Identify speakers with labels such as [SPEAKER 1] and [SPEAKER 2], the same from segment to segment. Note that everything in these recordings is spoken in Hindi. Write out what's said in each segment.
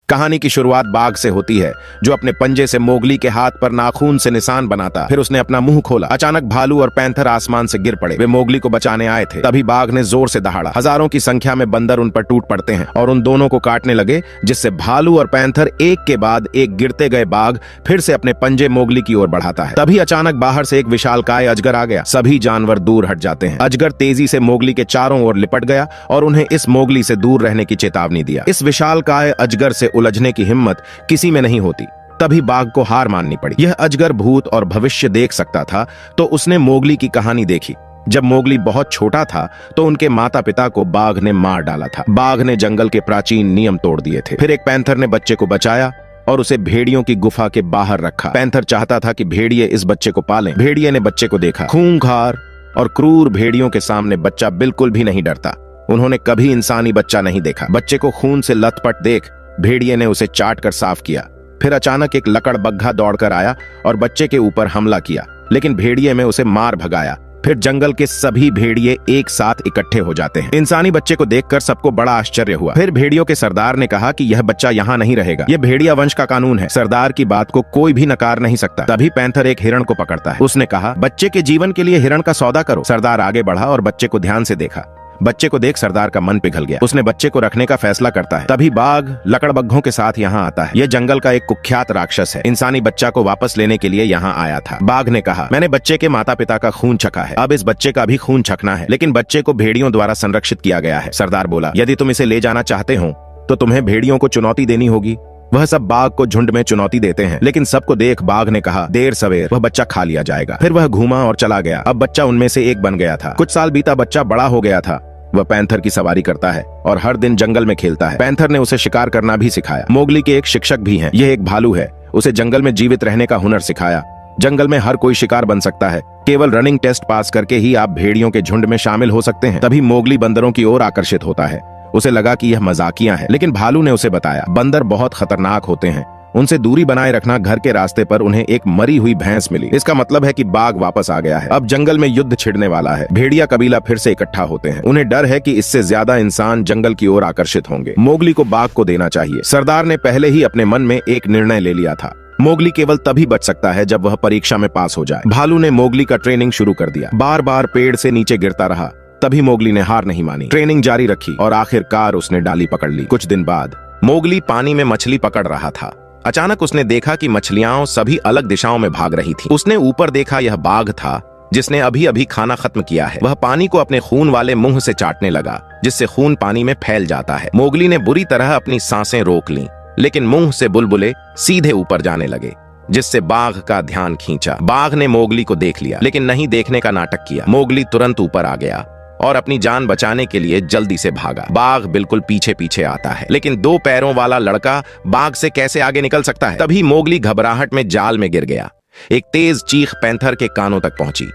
[SPEAKER 1] कहानी की शुरुआत बाघ से होती है, जो अपने पंजे से मोगली के हाथ पर नाखून से निशान बनाता। फिर उसने अपना मुंह खोला। अचानक भालू और पैंथर आसमान से गिर पड़े। वे मोगली को बचाने आए थे। तभी बाघ ने जोर से दहाड़ा। हजारों की संख्या में बंदर उन पर टूट पड़ते हैं और उन दोनों को काटने लगे, जिससे भालू और पैंथर एक के बाद एक गिरते गए बाघ फिर से अपने पंजे मोगली की ओर बढ़ाता है। तभी अचानक बाहर से एक विशालकाय अजगर आ गया। सभी जानवर दूर हट जाते हैं। अजगर तेजी से मोगली के चारों ओर लिपट गया और उन्हें इस मोगली से दूर रहने की चेतावनी दिया। इस विशालकाय अजगर से उलझने की हिम्मत किसी में नहीं होती। तभी बाघ को हार माननी पड़ी। यह अजगर भूत और भविष्य देख सकता था, तो उसने मोगली की कहानी देखी। जब मोगली बहुत छोटा था तो उनके माता पिता को बाघ ने मार डाला था। बाघ ने जंगल के प्राचीन नियम तोड़ दिए थे। फिर एक पैंथर ने बच्चे को बचाया और उसे भेड़ियों की गुफा के बाहर रखा। पैंथर चाहता था कि भेड़िए इस बच्चे को पालें। भेड़िए ने बच्चे को देखा। खूंखार और क्रूर भेड़ियों के सामने बच्चा बिल्कुल भी नहीं डरता। उन्होंने कभी इंसानी बच्चा नहीं देखा। बच्चे को खून से लथपथ देख भेड़िए ने उसे चाट कर साफ किया। फिर अचानक एक लकड़बग्घा दौड़कर आया और बच्चे के ऊपर हमला किया, लेकिन भेड़िए में उसे मार भगाया। फिर जंगल के सभी भेड़िए एक साथ इकट्ठे हो जाते हैं। इंसानी बच्चे को देखकर सबको बड़ा आश्चर्य हुआ। फिर भेड़ियों के सरदार ने कहा कि यह बच्चा यहाँ नहीं रहेगा। यह भेड़िया वंश का कानून है। सरदार की बात को कोई भी नकार नहीं सकता। तभी पैंथर एक हिरण को पकड़ता है। उसने कहा, बच्चे के जीवन के लिए हिरण का सौदा करो। सरदार आगे बढ़ा और बच्चे को ध्यान से देखा। बच्चे को देख सरदार का मन पिघल गया। उसने बच्चे को रखने का फैसला करता है। तभी बाघ लकड़बग्घों के साथ यहाँ आता है। यह जंगल का एक कुख्यात राक्षस है। इंसानी बच्चा को वापस लेने के लिए यहाँ आया था। बाघ ने कहा, मैंने बच्चे के माता पिता का खून चखा है, अब इस बच्चे का भी खून चखना है, लेकिन बच्चे को भेड़ियों द्वारा संरक्षित किया गया है। सरदार बोला, यदि तुम इसे ले जाना चाहते हो तो तुम्हें भेड़ियों को चुनौती देनी होगी। वह सब बाघ को झुंड में चुनौती देते हैं, लेकिन सबको देख बाघ ने कहा, देर सवेर वह बच्चा खा लिया जाएगा। फिर वह घूमा और चला गया। अब बच्चा उनमें से एक बन गया था। कुछ साल बीता, बच्चा बड़ा हो गया था। वह पैंथर की सवारी करता है और हर दिन जंगल में खेलता है। पैंथर ने उसे शिकार करना भी सिखाया। मोगली के एक शिक्षक भी हैं। यह एक भालू है। उसे जंगल में जीवित रहने का हुनर सिखाया। जंगल में हर कोई शिकार बन सकता है। केवल रनिंग टेस्ट पास करके ही आप भेड़ियों के झुंड में शामिल हो सकते हैं। तभी मोगली बंदरों की ओर आकर्षित होता है। उसे लगा कि यह मजाकिया है, लेकिन भालू ने उसे बताया, बंदर बहुत खतरनाक होते हैं, उनसे दूरी बनाए रखना। घर के रास्ते पर उन्हें एक मरी हुई भैंस मिली। इसका मतलब है कि बाघ वापस आ गया है। अब जंगल में युद्ध छिड़ने वाला है। भेड़िया कबीला फिर से इकट्ठा होते हैं। उन्हें डर है कि इससे ज्यादा इंसान जंगल की ओर आकर्षित होंगे। मोगली को बाघ को देना चाहिए। सरदार ने पहले ही अपने मन में एक निर्णय ले लिया था। मोगली केवल तभी बच सकता है जब वह परीक्षा में पास हो जाए। भालू ने मोगली का ट्रेनिंग शुरू कर दिया। बार बार पेड़ से नीचे गिरता रहा। तभी मोगली ने हार नहीं मानी। ट्रेनिंग जारी रखी और आखिरकार उसने डाली पकड़ ली। कुछ दिन बाद मोगली पानी में मछली पकड़ रहा था। अचानक उसने देखा कि मछलियां सभी अलग दिशाओं में भाग रही थीं। उसने ऊपर देखा, यह बाघ था जिसने अभी अभी खाना खत्म किया है। वह पानी को अपने खून वाले मुंह से चाटने लगा, जिससे खून पानी में फैल जाता है। मोगली ने बुरी तरह अपनी सांसें रोक लीं, लेकिन मुंह से बुलबुले सीधे ऊपर जाने लगे, जिससे बाघ का ध्यान खींचा। बाघ ने मोगली को देख लिया, लेकिन नहीं देखने का नाटक किया। मोगली तुरंत ऊपर आ गया और अपनी जान बचाने के लिए जल्दी से भागा। बाघ बिल्कुल पीछे पीछे आता है, लेकिन 2 पैरों वाला लड़का बाघ से कैसे आगे निकल सकता है। तभी मोगली घबराहट में जाल में गिर गया। एक तेज चीख पैंथर के कानों तक पहुंची।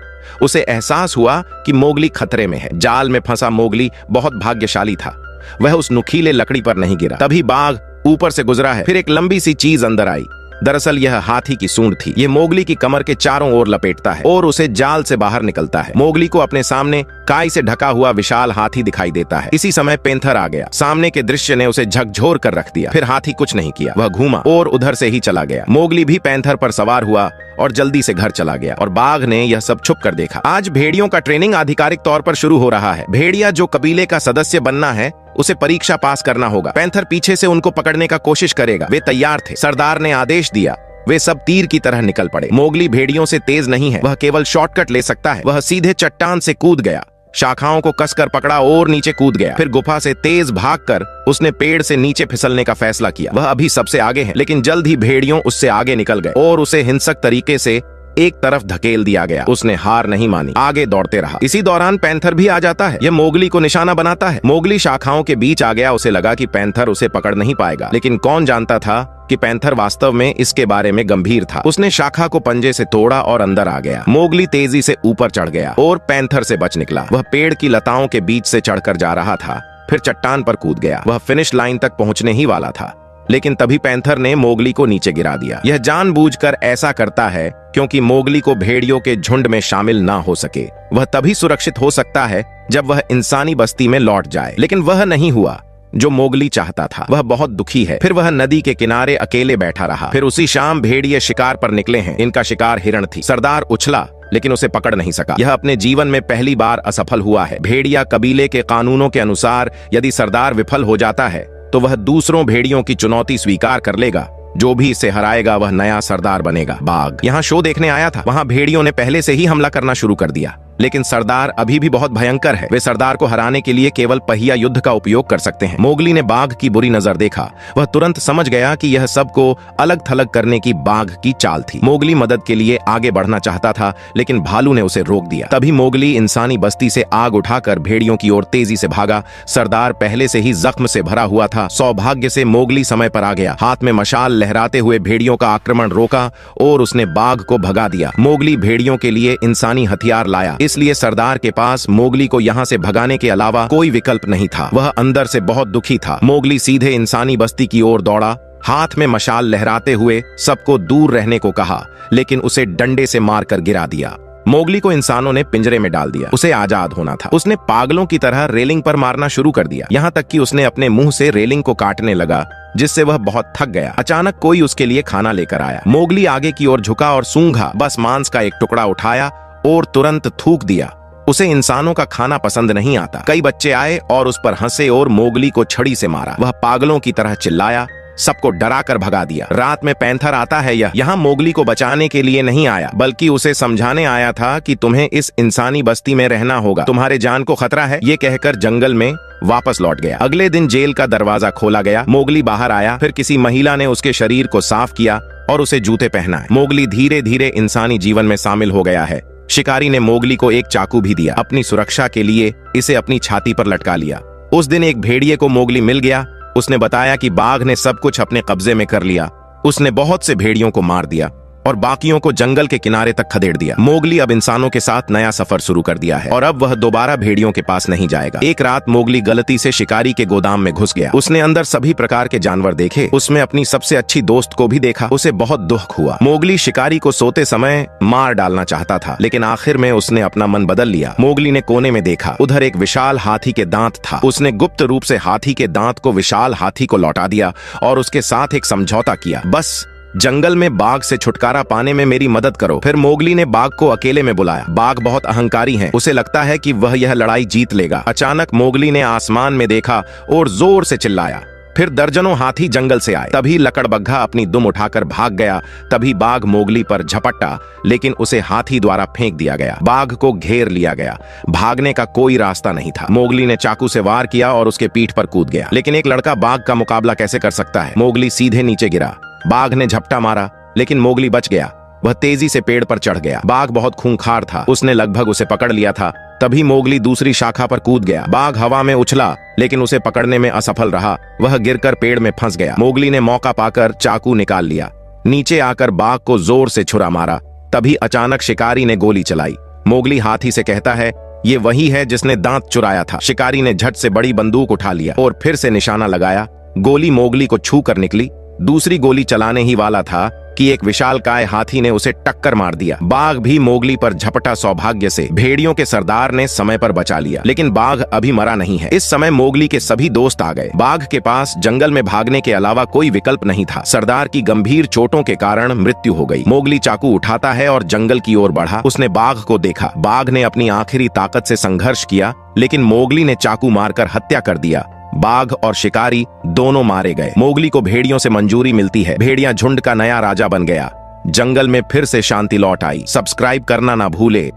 [SPEAKER 1] उसे एहसास हुआ कि मोगली खतरे में है। जाल में फंसा मोगली बहुत भाग्यशाली था। वह उस नुकीले लकड़ी पर नहीं गिरा। तभी बाघ ऊपर से गुजरा है। फिर एक लंबी सी चीज अंदर आई। दरअसल यह हाथी की सूंड थी। यह मोगली की कमर के चारों ओर लपेटता है और उसे जाल से बाहर निकलता है। मोगली को अपने सामने काई से ढका हुआ विशाल हाथी दिखाई देता है। इसी समय पैंथर आ गया। सामने के दृश्य ने उसे झकझोर कर रख दिया। फिर हाथी कुछ नहीं किया, वह घूमा और उधर से ही चला गया। मोगली भी पैंथर पर सवार हुआ और जल्दी से घर चला गया और बाघ ने यह सब छुप कर देखा। आज भेड़ियों का ट्रेनिंग आधिकारिक तौर पर शुरू हो रहा है। भेड़िया जो कबीले का सदस्य बनना है, उसे परीक्षा पास करना होगा। पैंथर पीछे से उनको पकड़ने का कोशिश करेगा। वे तैयार थे। सरदार ने आदेश दिया। वे सब तीर की तरह निकल पड़े। मोगली भेड़ियों से तेज नहीं है, वह केवल शॉर्टकट ले सकता है। वह सीधे चट्टान से कूद गया, शाखाओं को कसकर पकड़ा और नीचे कूद गया। फिर गुफा से तेज भागकर उसने पेड़ से नीचे फिसलने का फैसला किया। वह अभी सबसे आगे है, लेकिन जल्द ही भेड़ियों उससे आगे निकल गए और उसे हिंसक तरीके से एक तरफ धकेल दिया गया। उसने हार नहीं मानी, आगे दौड़ते रहा। इसी दौरान पैंथर भी आ जाता है। यह मोगली को निशाना बनाता है। मोगली शाखाओं के बीच आ गया। उसे लगा कि पैंथर उसे पकड़ नहीं पाएगा, लेकिन कौन जानता था कि पैंथर वास्तव में इसके बारे में गंभीर था। उसने शाखा को पंजे से तोड़ा और अंदर आ गया। मोगली तेजी से ऊपर चढ़ गया और पैंथर से बच निकला। वह पेड़ की लताओं के बीच से चढ़कर जा रहा था। फिर चट्टान पर कूद गया। वह फिनिश लाइन तक पहुंचने ही वाला था, लेकिन तभी पैंथर ने मोगली को नीचे गिरा दिया। यह जानबूझकर ऐसा करता है क्योंकि मोगली को भेड़ियों के झुंड में शामिल ना हो सके। वह तभी सुरक्षित हो सकता है जब वह इंसानी बस्ती में लौट जाए, लेकिन वह नहीं हुआ। जो मोगली चाहता था। वह बहुत दुखी है। फिर वह नदी के किनारे अकेले बैठा रहा। फिर उसी शाम भेड़िए शिकार पर निकले हैं। इनका शिकार हिरण थी। सरदार उछला लेकिन उसे पकड़ नहीं सका। यह अपने जीवन में पहली बार असफल हुआ है। भेड़िया कबीले के कानूनों के अनुसार यदि सरदार विफल हो जाता है तो वह दूसरों भेड़ियों की चुनौती स्वीकार कर लेगा। जो भी इसे हराएगा वह नया सरदार बनेगा। बाघ यहाँ शो देखने आया था। वहाँ भेड़ियों ने पहले से ही हमला करना शुरू कर दिया, लेकिन सरदार अभी भी बहुत भयंकर है। वे सरदार को हराने के लिए केवल पहिया युद्ध का उपयोग कर सकते हैं। मोगली ने बाघ की बुरी नजर देखा। वह तुरंत समझ गया कि यह सबको अलग थलग करने की बाघ की चाल थी। मोगली मदद के लिए आगे बढ़ना चाहता था, लेकिन भालू ने उसे रोक दिया। तभी मोगली इंसानी बस्ती से आग उठाकर भेड़ियों की ओर तेजी से भागा। सरदार पहले से ही जख्म से भरा हुआ था। सौभाग्य से मोगली समय पर आ गया। हाथ में मशाल लहराते हुए भेड़ियों का आक्रमण रोका और उसने बाघ को भगा दिया। मोगली भेड़ियों के लिए इंसानी हथियार लाया, इसलिए सरदार के पास मोगली को यहाँ से भगाने के अलावा कोई विकल्प नहीं था। वह अंदर से बहुत दुखी था। मोगली सीधे इंसानी बस्ती की ओर दौड़ा। हाथ में मशाल लहराते हुए सबको दूर रहने को कहा, लेकिन उसे डंडे से मारकर गिरा दिया। मोगली को इंसानों ने पिंजरे में डाल दिया। उसे आजाद होना था। उसने पागलों की तरह रेलिंग पर मारना शुरू कर दिया, यहाँ तक कि उसने अपने मुंह से रेलिंग को काटने लगा, जिससे वह बहुत थक गया। अचानक कोई उसके लिए खाना लेकर आया। मोगली आगे की ओर झुका और सूंघा। बस मांस का एक टुकड़ा उठाया और तुरंत थूक दिया। उसे इंसानों का खाना पसंद नहीं आता। कई बच्चे आए और उस पर हंसे और मोगली को छड़ी से मारा। वह पागलों की तरह चिल्लाया, सबको डरा कर भगा दिया। रात में पैंथर आता है। यह यहाँ मोगली को बचाने के लिए नहीं आया, बल्कि उसे समझाने आया था कि तुम्हें इस इंसानी बस्ती में रहना होगा, तुम्हारे जान को खतरा है। ये कहकर जंगल में वापस लौट गया। अगले दिन जेल का दरवाजा खोला गया। मोगली बाहर आया। फिर किसी महिला ने उसके शरीर को साफ किया और उसे जूते पहनाए। मोगली धीरे धीरे इंसानी जीवन में शामिल हो गया है। शिकारी ने मोगली को एक चाकू भी दिया। अपनी सुरक्षा के लिए इसे अपनी छाती पर लटका लिया। उस दिन एक भेड़िए को मोगली मिल गया। उसने बताया कि बाघ ने सब कुछ अपने कब्जे में कर लिया। उसने बहुत से भेड़ियों को मार दिया और बाकियों को जंगल के किनारे तक खदेड़ दिया। मोगली अब इंसानों के साथ नया सफर शुरू कर दिया है और अब वह दोबारा भेड़ियों के पास नहीं जाएगा। एक रात मोगली गलती से शिकारी के गोदाम में घुस गया। उसने अंदर सभी प्रकार के जानवर देखे। उसमें अपनी सबसे अच्छी दोस्त को भी देखा। उसे बहुत दुख हुआ। मोगली शिकारी को सोते समय मार डालना चाहता था, लेकिन आखिर में उसने अपना मन बदल लिया। मोगली ने कोने में देखा। उधर एक विशाल हाथी के दांत था। उसने गुप्त रूप से हाथी के दांत को विशाल हाथी को लौटा दिया और उसके साथ एक समझौता किया, बस जंगल में बाघ से छुटकारा पाने में मेरी मदद करो। फिर मोगली ने बाघ को अकेले में बुलाया। बाघ बहुत अहंकारी है। उसे लगता है कि वह यह लड़ाई जीत लेगा। अचानक मोगली ने आसमान में देखा और जोर से चिल्लाया। फिर दर्जनों हाथी जंगल से आए। तभी लकड़बग्घा अपनी दुम उठाकर भाग गया। तभी बाघ मोगली पर झपटा, लेकिन उसे हाथी द्वारा फेंक दिया गया। बाघ को घेर लिया गया। भागने का कोई रास्ता नहीं था। मोगली ने चाकू से वार किया और उसके पीठ पर कूद गया, लेकिन एक लड़का बाघ का मुकाबला कैसे कर सकता है। मोगली सीधे नीचे गिरा। बाघ ने झपटा मारा, लेकिन मोगली बच गया। वह तेजी से पेड़ पर चढ़ गया। बाघ बहुत खूंखार था। उसने लगभग उसे पकड़ लिया था। तभी मोगली दूसरी शाखा पर कूद गया। बाघ हवा में उछला, लेकिन उसे पकड़ने में असफल रहा। वह गिरकर पेड़ में फंस गया। मोगली ने मौका पाकर चाकू निकाल लिया। नीचे आकर बाघ को जोर से छुरा मारा। तभी अचानक शिकारी ने गोली चलाई। मोगली हाथी से कहता है, ये वही है जिसने दांत चुराया था। शिकारी ने झट से बड़ी बंदूक उठा लिया और फिर से निशाना लगाया। गोली मोगली को छू कर निकली। दूसरी गोली चलाने ही वाला था कि एक विशालकाय हाथी ने उसे टक्कर मार दिया। बाघ भी मोगली पर झपटा। सौभाग्य से भेड़ियों के सरदार ने समय पर बचा लिया, लेकिन बाघ अभी मरा नहीं है। इस समय मोगली के सभी दोस्त आ गए। बाघ के पास जंगल में भागने के अलावा कोई विकल्प नहीं था। सरदार की गंभीर चोटों के कारण मृत्यु हो गई। मोगली चाकू उठाता है और जंगल की ओर बढ़ा। उसने बाघ को देखा। बाघ ने अपनी आखिरी ताकत से संघर्ष किया, लेकिन मोगली ने चाकू मारकर हत्या कर दिया। बाघ और शिकारी दोनों मारे गए। मोगली को भेड़ियों से मंजूरी मिलती है। भेड़िया झुंड का नया राजा बन गया। जंगल में फिर से शांति लौट आई। सब्सक्राइब करना ना भूले।